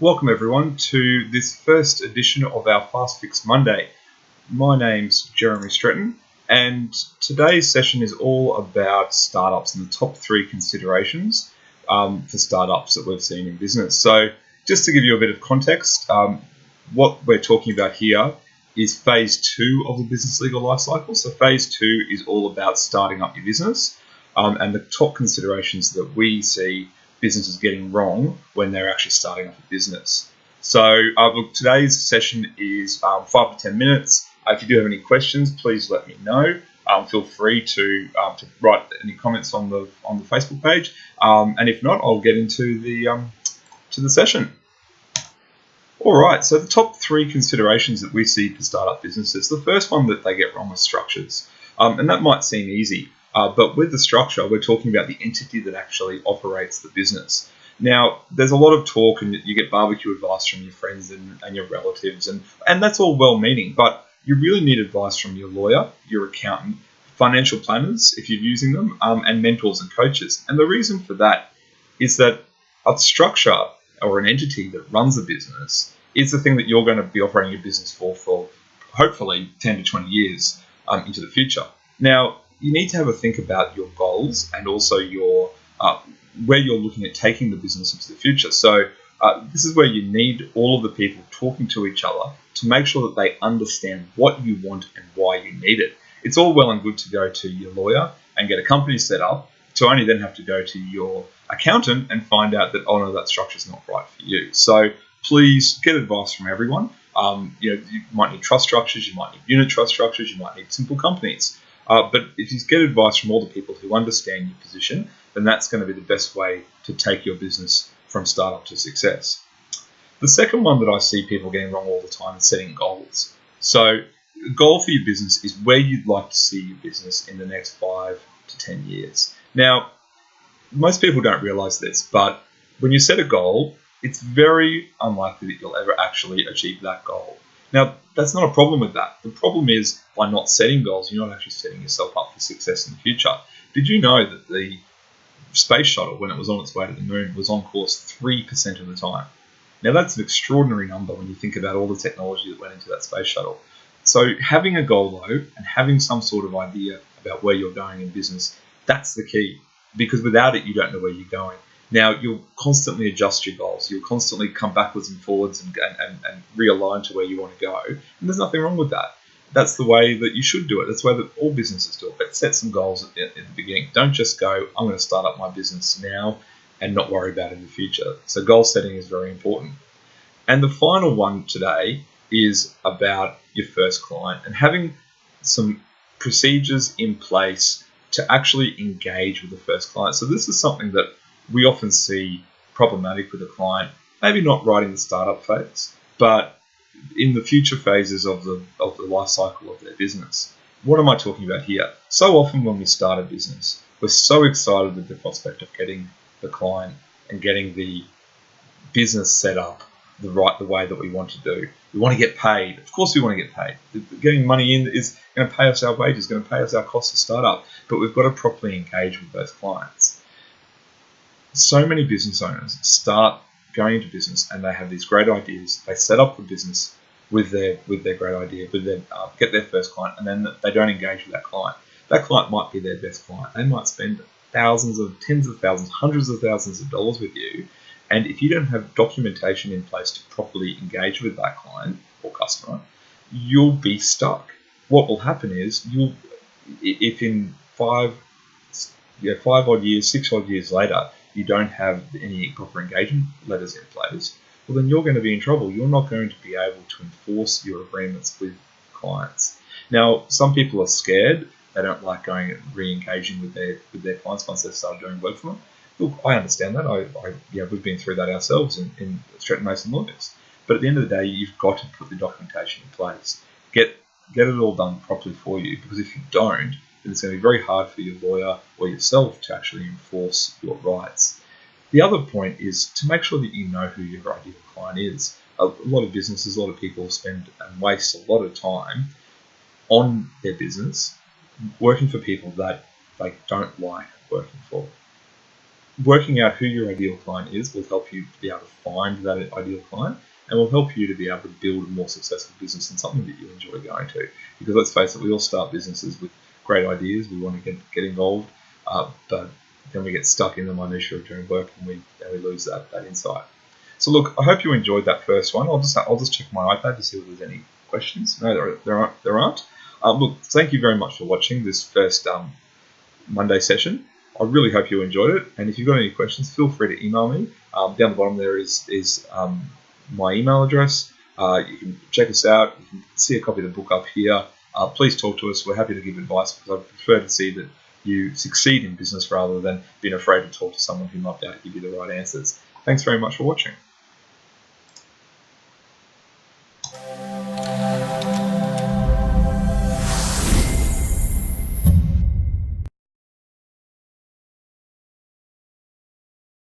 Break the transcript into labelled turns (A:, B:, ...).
A: Welcome everyone to this first edition of our Fast Fix Monday. My name's Jeremy Stretton, and today's session is all about startups and the top 3 considerations for startups that we've seen in business. So just to give you a bit of context, what we're talking about here is phase 2 of the business legal lifecycle. So phase 2 is all about starting up your business and the top considerations that we see businesses getting wrong when they're actually starting up a business. So look, today's session is 5 to 10 minutes. If you do have any questions, please let me know. Feel free to write any comments on the Facebook page, and if not, I'll get into the session. All right. So the top 3 considerations that we see for startup businesses. The first one that they get wrong is structures, and that might seem easy. But with the structure, we're talking about the entity that actually operates the business. Now, there's a lot of talk and you get barbecue advice from your friends and your relatives, and that's all well-meaning, but you really need advice from your lawyer, your accountant, financial planners, if you're using them, and mentors and coaches. And the reason for that is that a structure or an entity that runs a business is the thing that you're going to be operating your business for hopefully 10 to 20 years into the future. Now, you need to have a think about your goals and also your where you're looking at taking the business into the future. So this is where you need all of the people talking to each other to make sure that they understand what you want and why you need it. It's all well and good to go to your lawyer and get a company set up to only then have to go to your accountant and find out that, oh no, that structure is not right for you. So please get advice from everyone. You might need trust structures, you might need unit trust structures, you might need simple companies. But if you get advice from all the people who understand your position, then that's going to be the best way to take your business from startup to success. The second one that I see people getting wrong all the time is setting goals. So a goal for your business is where you'd like to see your business in the next 5 to 10 years. Now, most people don't realize this, but when you set a goal, it's very unlikely that you'll ever actually achieve that goal. Now, that's not a problem with that. The problem is by not setting goals, you're not actually setting yourself up for success in the future. Did you know that the space shuttle, when it was on its way to the moon, was on course 3% of the time? Now, that's an extraordinary number when you think about all the technology that went into that space shuttle. So having a goal, though, and having some sort of idea about where you're going in business, that's the key. Because without it, you don't know where you're going. Now, you'll constantly adjust your goals. You'll constantly come backwards and forwards and realign to where you want to go. And there's nothing wrong with that. That's the way that you should do it. That's the way that all businesses do it. But set some goals at the beginning. Don't just go, I'm going to start up my business now and not worry about it in the future. So goal setting is very important. And the final one today is about your first client and having some procedures in place to actually engage with the first client. So this is something that we often see problematic with a client, maybe not right in the startup phase, but in the future phases of the life cycle of their business. What am I talking about here? So often when we start a business, we're so excited with the prospect of getting the client and getting the business set up the way that we want to do. We want to get paid. Of course we want to get paid. Getting money in is going to pay us our wages, going to pay us our costs to start up, but we've got to properly engage with those clients. So many business owners start going into business and they have these great ideas. They set up the business with their great idea, get their first client, and then they don't engage with that client. That client might be their best client. They might spend tens of thousands, hundreds of thousands of dollars with you. And if you don't have documentation in place to properly engage with that client or customer, you'll be stuck. What will happen is if in 5 odd years, 6 odd years later, you don't have any proper engagement letters in place, well, then you're going to be in trouble. You're not going to be able to enforce your agreements with clients. Now, some people are scared. They don't like going and re-engaging with their clients once they've started doing work for them. Look, I understand that. We've been through that ourselves in Stretton Mason Lawyers. But at the end of the day, you've got to put the documentation in place. Get it all done properly for you, because if you don't, then it's going to be very hard for your lawyer or yourself to actually enforce your rights. The other point is to make sure that you know who your ideal client is. A lot of businesses, a lot of people spend and waste a lot of time on their business working for people that they don't like working for. working out who your ideal client is will help you be able to find that ideal client, and will help you to be able to build a more successful business and something that you enjoy going to. Because let's face it, we all start businesses with great ideas. We want to get involved, but then we get stuck in the minutiae of doing work, and we lose that insight. So look, I hope you enjoyed that first one. I'll just check my iPad to see if there's any questions. No, there aren't. Look, thank you very much for watching this first Monday session. I really hope you enjoyed it, and if you've got any questions, feel free to email me. Down the bottom there is my email address. You can check us out. You can see a copy of the book up here. Please talk to us. We're happy to give advice, because I prefer to see that you succeed in business rather than being afraid to talk to someone who might be able to give you the right answers. Thanks very much for watching.